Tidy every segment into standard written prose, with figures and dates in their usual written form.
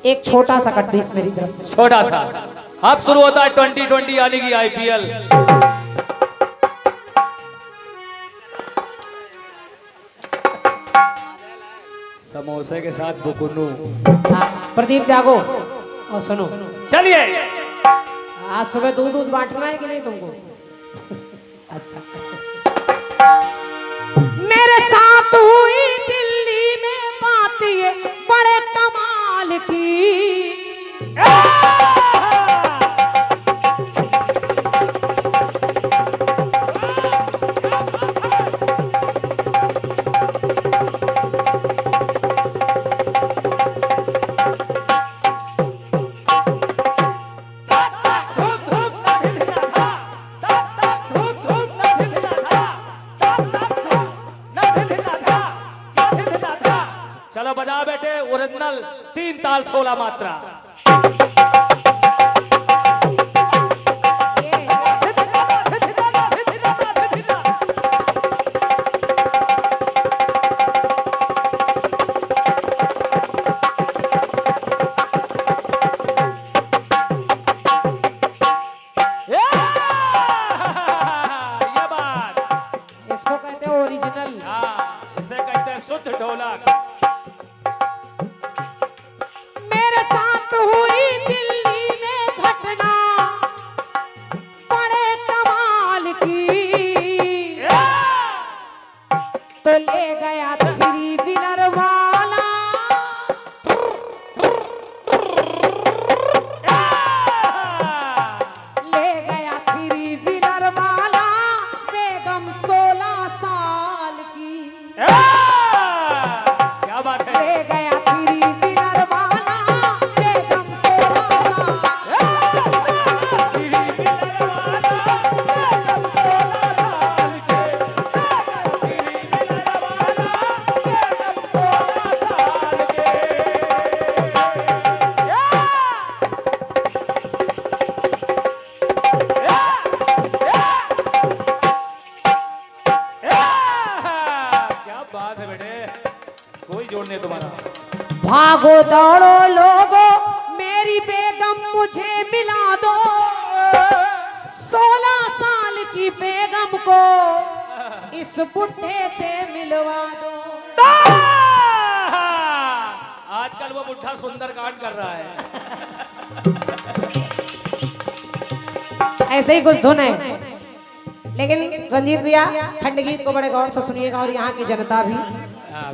एक छोटा सा कट पीस मेरी तरफ से, छोटा सा। अब शुरू होता है 2020 यानी कि आईपीएल। समोसे के साथ बुकुन्नू। प्रदीप जागो और सुनो। चलिए, आज सुबह दूध दूध बांटना है कि नहीं तुमको? अच्छा। मेरे साथ हुई दिल्ली में बात ये बड़े कमाल की। चलो बजा बेटे, ओरिजिनल 3 ताल 16 मात्रा। इसको कहते हैं ओरिजिनल। इसे कहते हैं शुद्ध ढोलक। मेरे साथ हुई दिल्ली में घटना बड़े कमाल की। तो ले गया 3 व्हीलर वाला, ले गया 3 व्हीलर वाला बेगम 16 साल की। क्या बात है? ले गया 3 व्हीलर वाला बेगम 16 साल। क्या बात है बेटे, कोई जोड़ नहीं तुम्हारा। भागो दौड़ो लोगो, मेरी बेगम मुझे मिला दो। 16 साल की बेगम को इस बुढ़े से मिलवा दो। आजकल वो बुढ़ा सुंदर कांड कर रहा है। ऐसे ही कुछ धुन है, लेकिन रंजीत भैया खंडगीत को बड़े गौर से सुनिएगा और यहाँ की जनता भी,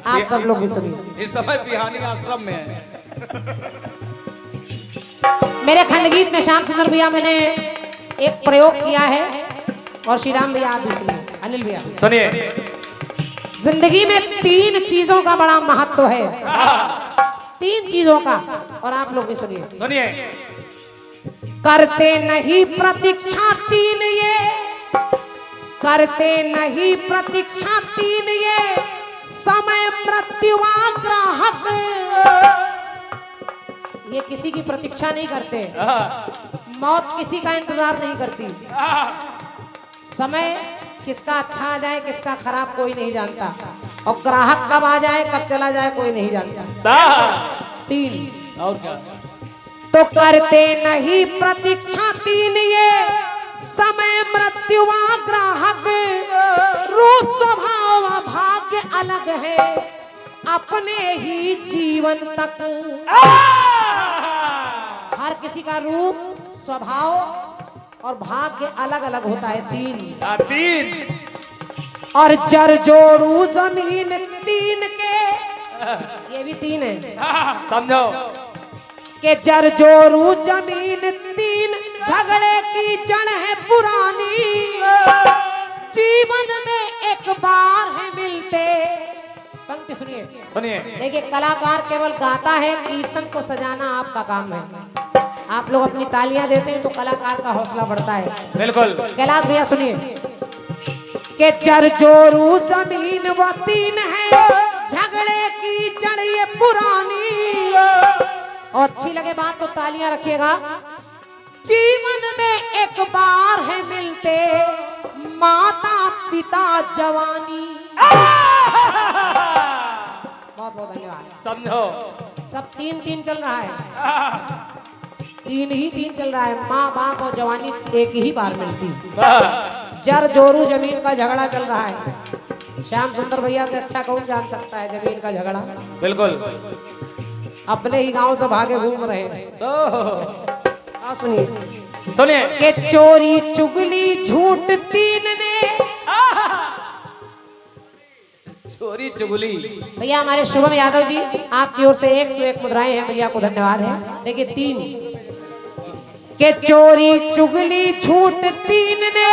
आप सब लोग भी सुनिए। इस समय बिहानी आश्रम में है। मेरे खंडगीत में श्याम सुंदर भैया मैंने एक प्रयोग किया है, और श्री राम भैया आप भी सुनिए, अनिल भैया सुनिए। जिंदगी में 3 चीजों का बड़ा महत्व है, 3 चीजों का, और आप लोग भी सुनिए। सुनिए। करते नहीं प्रतीक्षा 3 ये, करते नहीं प्रतीक्षा 3 ये, समय मृत्यु ग्राहक। ये किसी की प्रतीक्षा नहीं करते, मौत किसी का इंतजार नहीं करती। समय किसका अच्छा आ जाए किसका खराब कोई नहीं जानता, और ग्राहक कब आ जाए कब चला जाए कोई नहीं जानता। 3 और क्या? तो करते नहीं प्रतीक्षा 3 ये, समय मृत्यु ग्राहक। रूप स्वभाव भाग्य अलग है, अपने ही जीवन तक। हर किसी का रूप स्वभाव और भाग्य अलग अलग होता है। 3 और जर जोड़ू जमीन 3 के, ये भी 3 है, समझो। के जर जोड़ू जमीन 3, झगड़े की जड़ है पुरानी। जीवन में एक बार है मिलते। पंक्ति सुनिए, सुनिए। देखिए, कलाकार केवल गाता है, कीर्तन को सजाना आपका काम है। आप लोग अपनी तालियां देते हैं तो कलाकार का हौसला बढ़ता है। बिल्कुल। कैलाश भैया सुनिए, के जर जोरू जमीन वो 3 है, झगड़े की जड़ ये पुरानी। और अच्छी लगे बात तो तालियां रखिएगा। जीवन में एक बार है मिलते, माता पिता जवानी। बहुत बहुत धन्यवाद। समझो सब 3-3 चल रहा है, 3 चल रहा है। माँ बाप और जवानी एक ही बार मिलती। जर जोरू जमीन का झगड़ा चल रहा है। श्याम सुंदर भैया से अच्छा कौन जान सकता है जमीन का झगड़ा। बिल्कुल अपने ही गांव से भागे घूम रहे हैं। सुनिए सुनिए कि चोरी चुगली झूठ 3 ने। चोरी चुगली। भैया हमारे शुभम यादव जी आपकी ओर से 101 मुद्राएं हैं, भैया को धन्यवाद है। देखिए 3 के चोरी चुगली झूठ 3 ने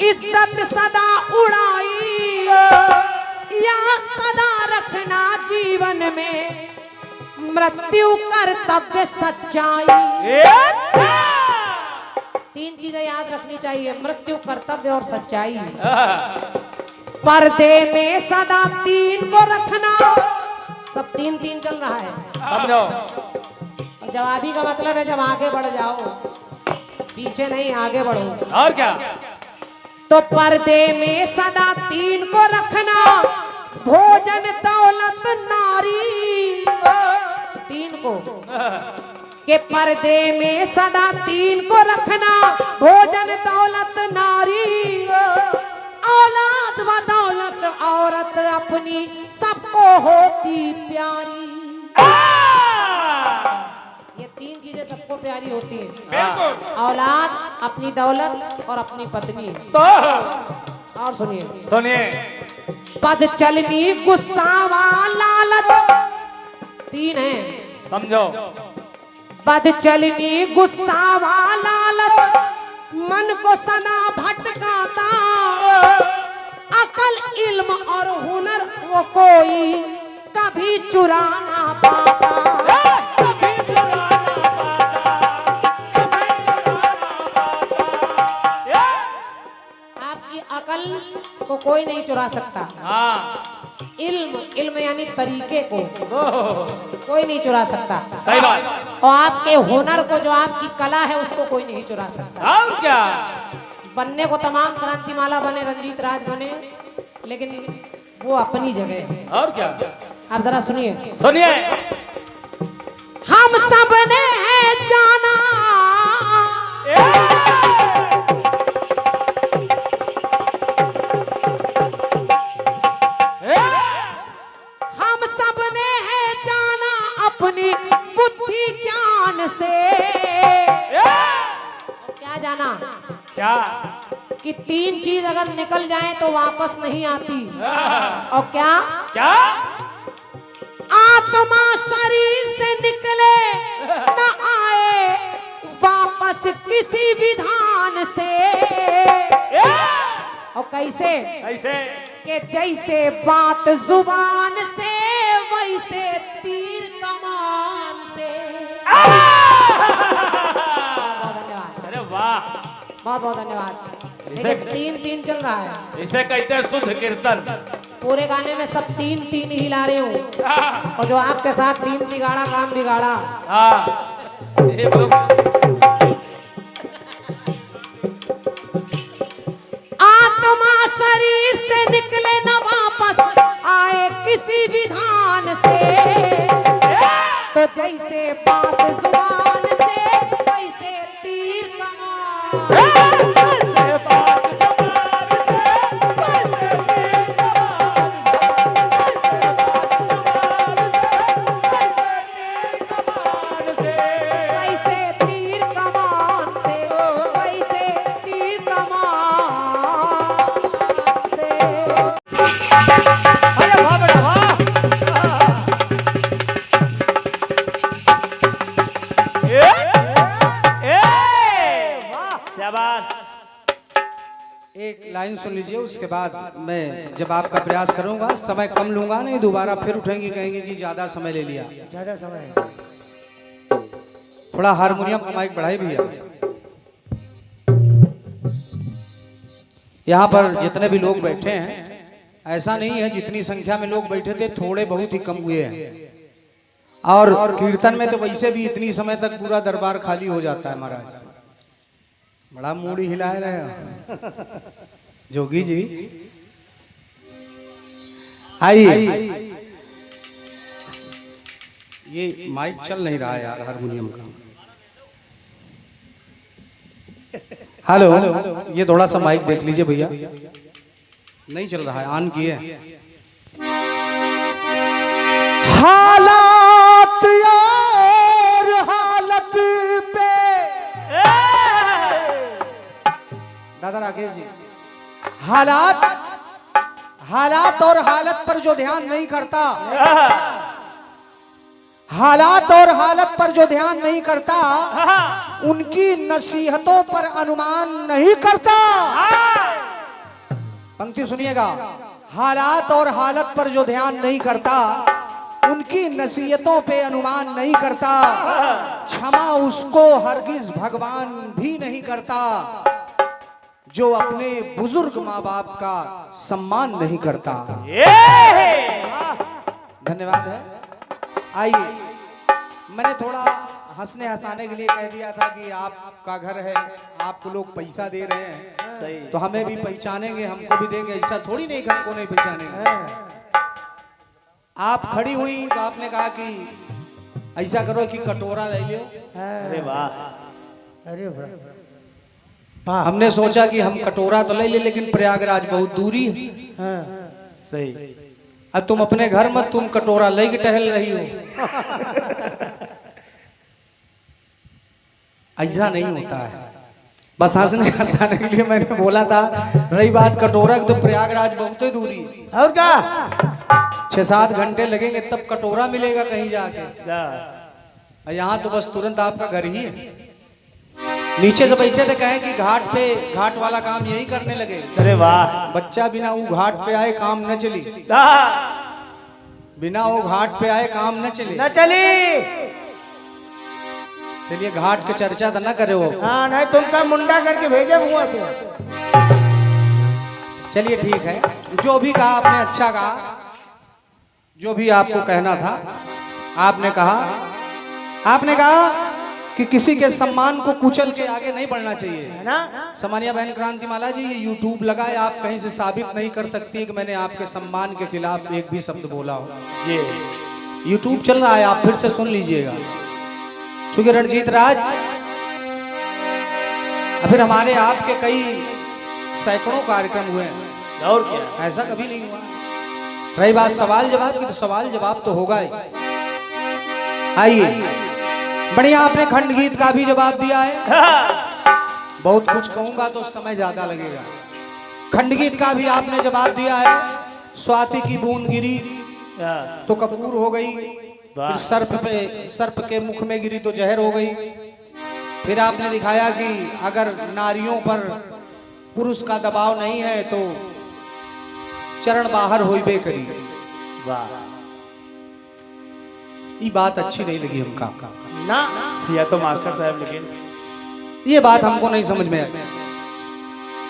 इज्जत सदा उड़ाई, या सदा रखना जीवन में मृत्यु कर्तव्य सच्चाई। 3 चीजें याद रखनी चाहिए, मृत्यु कर्तव्य और सच्चाई। पर्दे में सदा 3 को रखना। सब 3-3 चल रहा है, समझो। और जवाबी का मतलब है जब आगे बढ़ जाओ, पीछे नहीं आगे बढ़ो। और क्या? तो पर्दे में सदा 3 को रखना, भोजन दौलत नारी। 3 को के पर्दे में सदा 3 को रखना, भोजन दौलत नारी। औलाद व दौलत औरत अपनी सबको होती प्यारी। ये 3 चीजें सबको प्यारी होती है। बिल्कुल। औलाद, अपनी दौलत और अपनी पत्नी। और सुनिए पद चलनी गुस्सावा लालच 3 है, समझो। पद चलनी गुस्सावा लालच मन को सदा भटकाता। अकल इल्म और हुनर वो कोई कभी चुरा ना पाता। आपकी अकल को कोई नहीं चुरा सकता। इल्म यानी तरीके को कोई नहीं चुरा सकता। सही बात। और आपके हुनर को, जो आपकी कला है, उसको कोई नहीं चुरा सकता। और क्या? बनने को तमाम क्रांतिमाला बने, रंजीत राज बने, लेकिन वो अपनी जगह है। और क्या? आप जरा सुनिए हम सब ने जाना हम सब ने जाना अपनी बुद्धि ज्ञान से। क्या जाना? क्या? कि 3 चीज अगर निकल जाए तो वापस नहीं आती। और क्या? क्या? आत्मा शरीर से निकले न आए वापस किसी विधान से। और कैसे? कैसे? कि जैसे बात जुबान से, वैसे तीर कमान से। बहुत धन्यवाद। अरे वाह, बहुत बहुत धन्यवाद। देखिए 3-3 चल रहा है। इसे कहते हैं शुद्ध कीर्तन। पूरे गाने में सब 3-3 ही ला रहे हूँ, और जो आपके साथ 3 बिगाड़ा काम बिगाड़ा। आत्मा शरीर से निकले न वापस आए किसी विधान से। तो जैसे बात जुबान से, वैसे तीर कमान। एक लाइन सुन लीजिए, उसके बाद मैं जब आपका प्रयास करूंगा, समय कम लूंगा, नहीं दोबारा फिर उठेंगे, कहेंगे कि ज्यादा समय ले लिया। ज्यादा समय थोड़ा हारमोनियम का माइक बढ़ाई भैया। यहाँ पर जितने भी लोग बैठे हैं, ऐसा नहीं है जितनी संख्या में लोग बैठे थे, थोड़े बहुत ही कम हुए हैं। और कीर्तन में तो वैसे भी इतनी समय तक पूरा दरबार खाली हो जाता है महाराज। बड़ा मूड़ी हिला रहे हो जोगी जी। आइए ये माइक चल नहीं रहा है यार हारमोनियम का। हेलो, ये थोड़ा सा माइक देख लीजिए भैया, नहीं चल रहा है, ऑन किए। हालात यार हालत पे, दादा राकेश जी, हालात और हालत पर जो ध्यान नहीं करता, हालात और हालत पर जो ध्यान नहीं करता, उनकी नसीहतों पर अनुमान नहीं करता। पंक्ति सुनिएगा, हालात और हालत पर जो ध्यान नहीं करता, उनकी नसीहतों पे अनुमान नहीं करता, क्षमा उसको हरगिज भगवान भी नहीं करता, जो अपने बुजुर्ग माँ बाप का सम्मान नहीं करता। धन्यवाद है। आइए, मैंने थोड़ा हंसने हंसाने के लिए कह दिया था कि आपका घर है, आपको लोग पैसा दे रहे हैं, सही। तो हमें भी पहचानेंगे, हमको भी देंगे, ऐसा थोड़ी नहीं कि हमको नहीं पहचानेंगे। आप खड़ी हुई तो आपने कहा कि ऐसा करो कि कटोरा ले लो। अरे वाह, अरे वाह, हमने सोचा कि हम कटोरा तो ले ले, लेकिन प्रयागराज बहुत दूरी है। सही। अब तुम अपने घर मत, तुम कटोरा लेके टहल रही हो। ऐसा नहीं होता है, बस हंसने हंसाने के लिए मैंने बोला था। रही बात कटोरा की, तो प्रयागराज बहुत ही दूरी है, और क्या 6-7 घंटे लगेंगे तब कटोरा मिलेगा कहीं जाके। यहाँ तो बस तुरंत आपका घर ही है। नीचे से बैठे थे, कहे कि घाट वाला काम यही करने लगे। अरे वाह, बच्चा बिना वो घाट पे आए काम न चली, बिना वो घाट पे आए काम न चले। न चली। चलिए, घाट के चर्चा तो न करे वो। हाँ, नहीं तुमका मुंडा करके भेजे हुआ थे। चलिए ठीक है, जो भी कहा आपने अच्छा कहा, जो भी आपको कहना था आपने कहा कि किसी के सम्मान को कुचल के आगे नहीं बढ़ना चाहिए, है ना। सामान्य बहन क्रांतिमाला जी, ये यूट्यूब लगा है, आप कहीं से साबित नहीं कर सकती कि मैंने आपके सम्मान के खिलाफ एक भी शब्द बोला हो। जी, यूट्यूब चल रहा है, आप फिर से सुन लीजिएगा। क्योंकि रणजीत राज, फिर हमारे आपके कई सैकड़ों कार्यक्रम हुए हैं, और क्या, ऐसा कभी नहीं हुआ। रही बात सवाल जवाब की, तो सवाल जवाब तो होगा ही। आइए, बढ़िया, आपने खंड गीत का भी जवाब दिया है। बहुत कुछ कहूंगा तो समय ज्यादा लगेगा। खंड गीत का भी आपने जवाब दिया है। स्वाति की बूंद गिरी तो कपूर हो गई, फिर सर्प के मुख में गिरी तो जहर हो गई। फिर आपने दिखाया कि अगर नारियों पर पुरुष का दबाव नहीं है तो चरण बाहर होइबे करी। वाह, ये बात अच्छी नहीं लगी हमका ना, या तो मास्टर साहब, लेकिन ये बात हमको नहीं समझ में आई।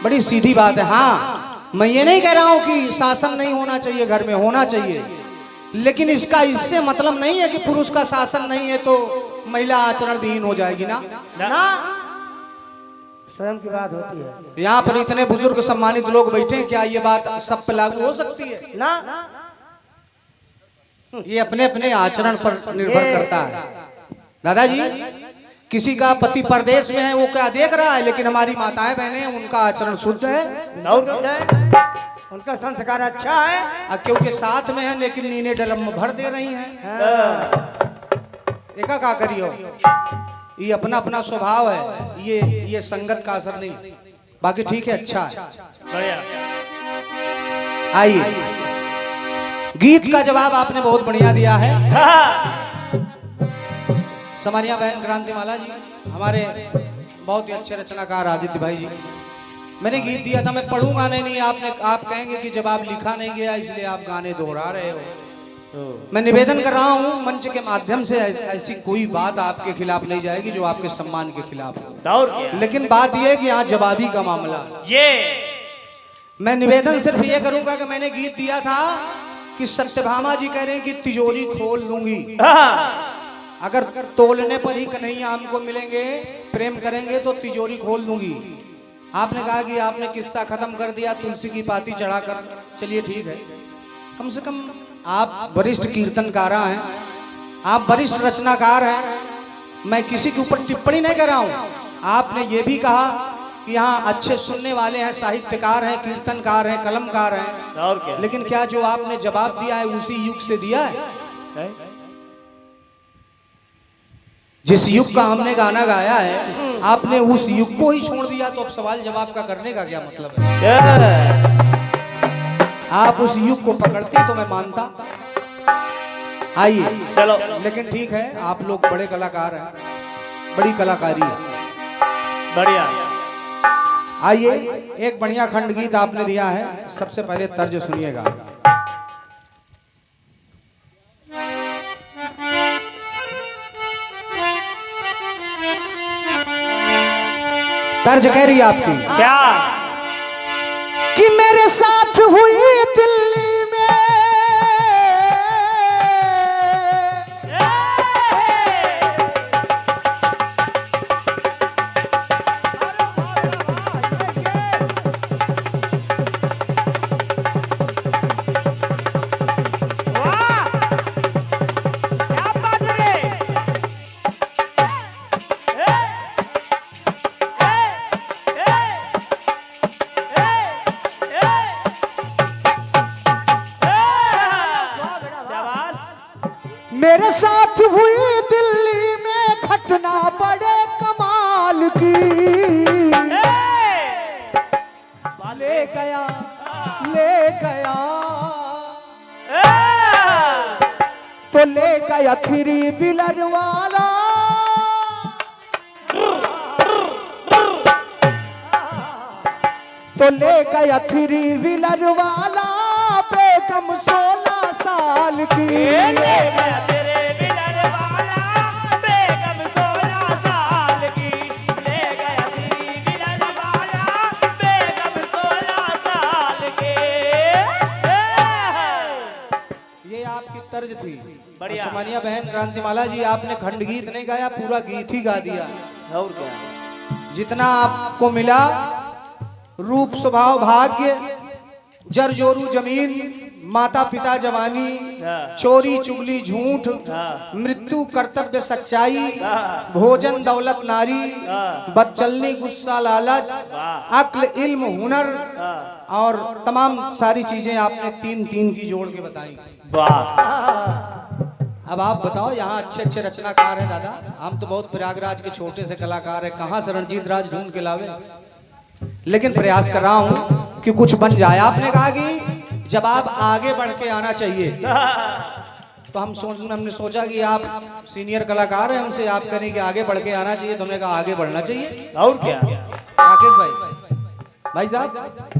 बड़ी सीधी बात है। हाँ, मैं ये नहीं कह रहा हूं कि शासन नहीं होना चाहिए, घर में होना चाहिए, लेकिन इसका इससे मतलब नहीं है कि पुरुष का शासन नहीं है तो महिला आचरण विहीन हो जाएगी ना। ना, स्वयं की बात होती है। यहाँ पर इतने बुजुर्ग सम्मानित लोग बैठे हैं, क्या ये बात सब पे लागू हो सकती है? ना, ये अपने अपने आचरण पर निर्भर करता है। दादाजी, किसी का पति परदेश में है, वो क्या देख रहा है, लेकिन हमारी माताएं बहनें, उनका आचरण शुद्ध है, उनका संस्कार अच्छा है, क्योंकि साथ में है, लेकिन नीने डलम में भर दे रही हैं। एका का करियो, ये अपना अपना स्वभाव है, ये संगत का असर नहीं। बाकी ठीक है, अच्छा है, बढ़िया। आइए, गीत का जवाब आपने बहुत बढ़िया दिया है। सामान्य बहन क्रांतिमाला जी, हमारे बहुत ही अच्छे रचनाकार आदित्य भाई जी, मैंने गीत दिया था, मैं पढ़ूंगा नहीं, आप कहेंगे कि जवाब लिखा नहीं गया इसलिए आप गाने दोहरा रहे हो। मैं निवेदन कर रहा हूं मंच के माध्यम से, ऐसी कोई बात आपके खिलाफ नहीं जाएगी जो आपके सम्मान के खिलाफ हो। लेकिन बात यह है कि यहाँ जवाबी का मामला, ये मैं निवेदन सिर्फ ये करूंगा कि मैंने गीत दिया था कि सत्यभामा जी कह रहे हैं कि तिजोरी खोल दूंगी, अगर तोलने पर ही कन्हैया हमको मिलेंगे, प्रेम करेंगे तो तिजोरी खोल दूंगी। आपने कहा कि आपने किस्सा खत्म कर दिया तुलसी की पाती चढ़ाकर, चलिए ठीक है, कम से कम आप वरिष्ठ कीर्तनकारा हैं, आप वरिष्ठ रचनाकार हैं, मैं किसी के ऊपर टिप्पणी नहीं कर रहा हूं। आपने ये भी कहा कि यहाँ अच्छे सुनने वाले हैं, साहित्यकार हैं, कीर्तनकार हैं, कलमकार हैं, और क्या? लेकिन क्या जो आपने जवाब दिया है उसी युग से दिया है? जिस युग का हमने गाना गाया है आपने उस युग को ही छोड़ दिया, तो अब सवाल जवाब का करने का क्या मतलब है? आप उस युग को पकड़ते तो मैं मानता। आइए चलो। लेकिन ठीक है, आप लोग बड़े कलाकार हैं, बड़ी कलाकारी है, बढ़िया। आइए एक बढ़िया खंड गीत आपने दिया है, सबसे पहले तर्ज सुनिएगा। तर्ज कह रही है आपकी क्या? कि मेरे साथ हुई दिल्ली में मेरे साथ हुई दिल्ली में घटना बड़े कमाल की। ले गया तो ले गया थ्री व्हीलर वाला, तो ले गया थ्री व्हीलर वाला बेगम 16 साल की। ले गया तेरे मिलन वाला बेगम 16 साल की। ले गया तेरी मिलन वाला बेगम 16 साल के। ये आपकी तर्ज थी। बढ़िया। सुमानिया बहन क्रांतिमाला जी, आपने खंड गीत नहीं गाया, पूरा गीत ही गा दिया। और क्या? जितना आपको मिला, रूप स्वभाव भाग्य, जर जोरू जमीन, माता पिता जवानी, चोरी चुगली झूठ, मृत्यु कर्तव्य सच्चाई, भोजन दौलत नारी, बदचलनी गुस्सा लालच, अक्ल इल्म हुनर, और तमाम सारी चीजें आपने 3-3 की जोड़ के बताई। वाह। अब आप बताओ, यहाँ अच्छे अच्छे रचनाकार हैं दादा, हम तो बहुत प्रयागराज के छोटे से कलाकार हैं, कहाँ से रणजीत राज ढूंढ के लावे, लेकिन प्रयास कर रहा हूं कि कुछ बन जाए। आपने कहा कि जब आप आगे बढ़ के आना चाहिए, तो हमने सोचा कि आप सीनियर कलाकार हैं, हमसे आप करें कि आगे बढ़ के आना चाहिए, तो हमने कहा आगे बढ़ना चाहिए। और क्या? राकेश भाई साहब,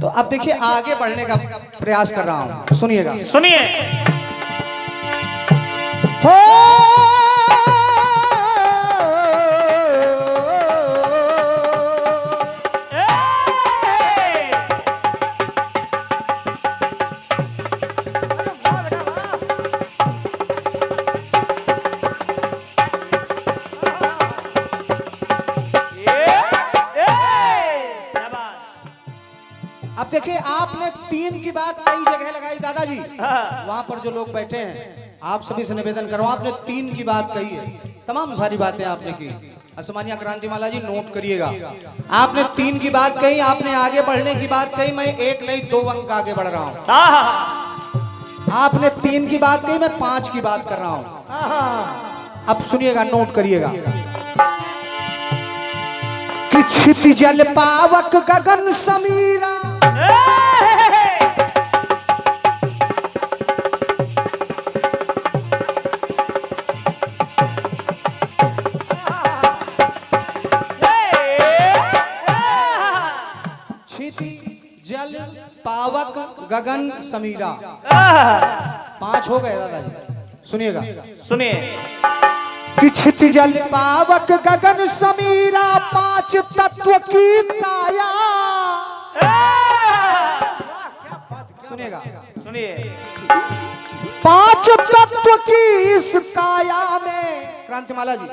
तो अब देखिए आगे बढ़ने का प्रयास कर रहा हूं, सुनिएगा। सुनिए। हो अब देखिए, आपने 3 की बात कई जगह लगाई दादाजी, वहां पर जो लोग बैठे हैं आप सभी से निवेदन करो, आपने 3 की बात कही है, तमाम सारी बातें आपने की। असमानिया क्रांतिमाला जी नोट करिएगा, आपने 3 की बात कही, आपने आगे बढ़ने की बात कही, मैं 1 नहीं 2 अंक आगे बढ़ रहा हूं। आपने 3 की बात कही, मैं 5 की बात कर रहा हूं। अब सुनिएगा, नोट करिएगा। कि छिपी जल पावक गगन समीरा, जल पावक गगन समीरा, 5 हो गए दादाजी, सुनिएगा। सुनिए। कि क्षिति जल पावक गगन समीरा, 5 तत्व की काया। सुनिएगा, सुनिए। 5 तत्व की इस काया में, क्रांतिमाला जी,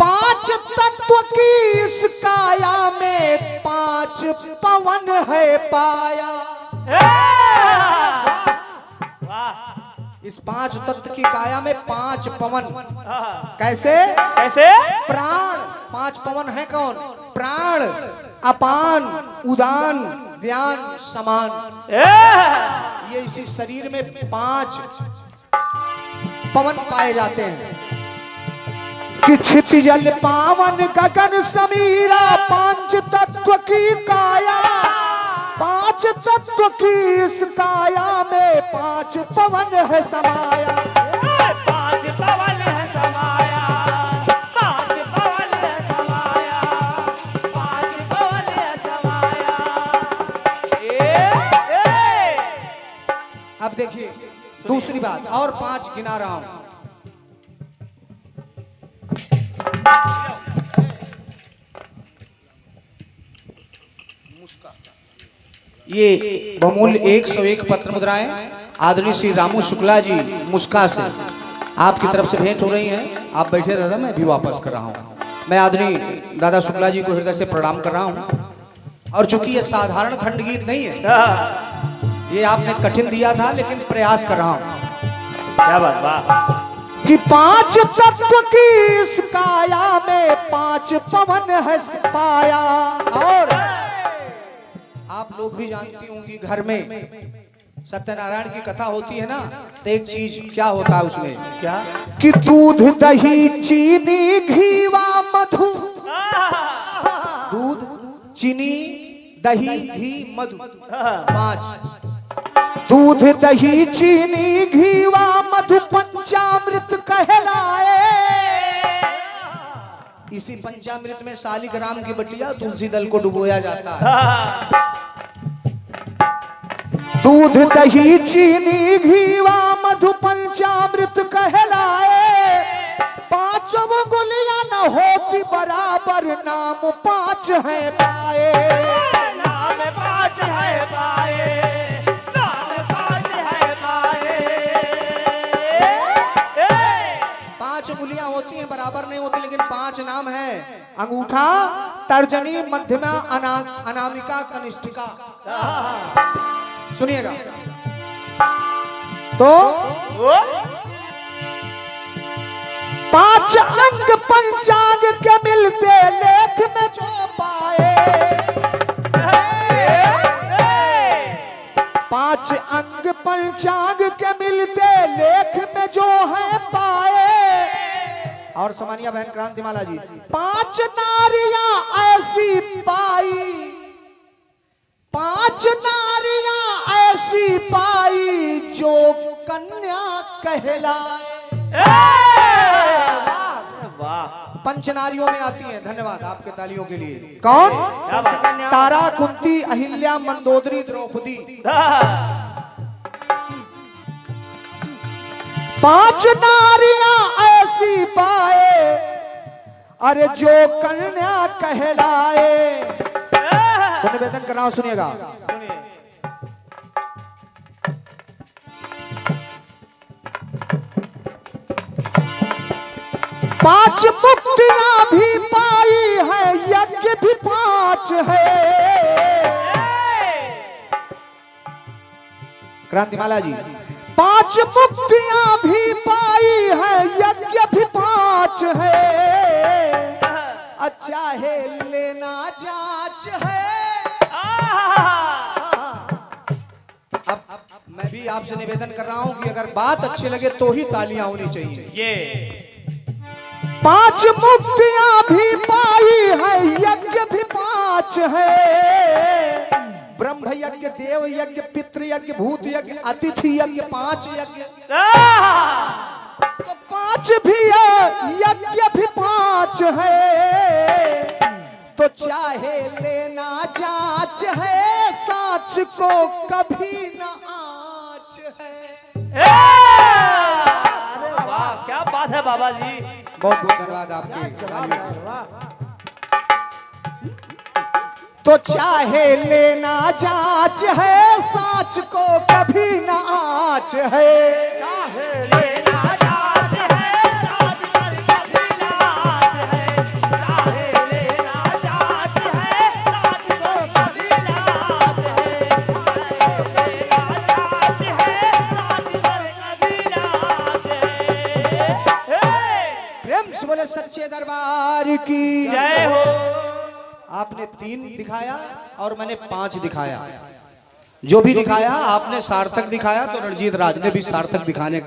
5 तत्व की इस काया में 5 पवन है पाया। इस पांच तत्व की काया में पांच पवन। हाँ। कैसे? कैसे? प्राण। पांच पवन है कौन? प्राण, अपान, उदान, व्यान, समान। ये इसी शरीर में पांच पवन पाए जाते हैं। कि क्षिति जल पावन गगन समीरा, पांच तत्व की काया, पांच तत्व की इस काया में पांच पवन है समाया। पांच पवन है समाया, पांच पवन है समाया, पांच पवन है समाया। अब देखिए दूसरी बात, और पांच गिना रहा हूं। ये बहुमूल्य 101 पत्र मुद्राएं आदरणीय श्री रामू शुक्ला जी मुस्का से आपकी तरफ से भेंट हो रही हैं। आप बैठे दादा, मैं भी वापस कर रहा हूं। मैं आदरणीय दादा शुक्ला जी को हृदय से प्रणाम कर रहा हूं। और चूंकि ये साधारण खंड गीत नहीं है, ये आपने कठिन दिया था, लेकिन प्रयास कर रहा हूं। क्या बात, वाह। कि पांच तत्व की इस काया में पांच पवन है पाया। और आप लोग भी जानती होंगी, घर में सत्यनारायण की कथा होती है ना, तो एक चीज क्या होता है उसमें? क्या? कि दूध दही चीनी घी व मधु। दूध, चीनी, दही, घी, मधु, पांच। दूध दही चीनी घी व मधु पंचामृत कहलाए। इसी पंचामृत में शालिग्राम की बटिया तुलसी दल को डुबोया जाता है। दूध दही चीनी घी व मधु पंचामृत कहलाए। पांचों गुलियां न होती बराबर, नाम पांच है पाए। नाम पांच है पाए, नाम पांच है पाए। पांच उंगलियां होती हैं, बराबर नहीं होती, लेकिन पांच नाम है। अंगूठा, तर्जनी, मध्यमा, अनामिका, कनिष्ठिका। सुनिएगा तो पांच अंग पंचांग के मिलते लेख में जो पाए। पांच अंग पंचांग के मिलते लेख में जो है पाए। और समानिया बहन क्रांतिमाला जी, पांच नारियां ऐसी पाई, पांच नारियां ऐसी पाई जो कन्या कहलाए। वाह, पंच नारियों में आती हैं। धन्यवाद आपके तालियों के लिए। कौन? तारा, कुंती, अहिल्या, मंदोदरी, द्रौपदी। पांच नारियां ऐसी पाए, अरे जो कन्या कहलाए। तो निवेदन कर रहा हूं, सुनिएगा। सुनिए। पांच मुक्तियां भी पाई है, यज्ञ भी पांच है। क्रांतिमाला जी, पांच मुक्तियां भी पाई है, यज्ञ भी पांच है। अच्छा है लेना जांच है। अब मैं भी आपसे निवेदन कर रहा हूं कि अगर बात अच्छी लगे तो ही तालियां होनी चाहिए। ये पांच मुक्तियां भी पाई है, यज्ञ भी पांच है। ब्रह्म यज्ञ, देव यज्ञ, पितृ यज्ञ, भूत यज्ञ, अतिथि यज्ञ, पांच यज्ञ। तो पांच भी है, यज्ञ भी पांच है। तो चाहे लेना जांच है, साच को कभी न आँच है। अरे वाह, क्या बात है बाबा जी। बहुत बहुत धन्यवाद आपके। तो चाहे लेना जांच है, साच को कभी न आँच है। चाहे लेना जांच है, साच पर कभी ना आँच है। चाहे लेना जांच है, साच को कभी ना आँच है। चाहे लेना जांच है, साच पर कभी ना बोले सच्चे दरबार की जय हो। आपने 3 दिखाया और मैंने 5 दिखाया। जो भी दिखाया आपने सार्थक दिखाया, तो रणजीत राज ने भी सार्थक दिखाने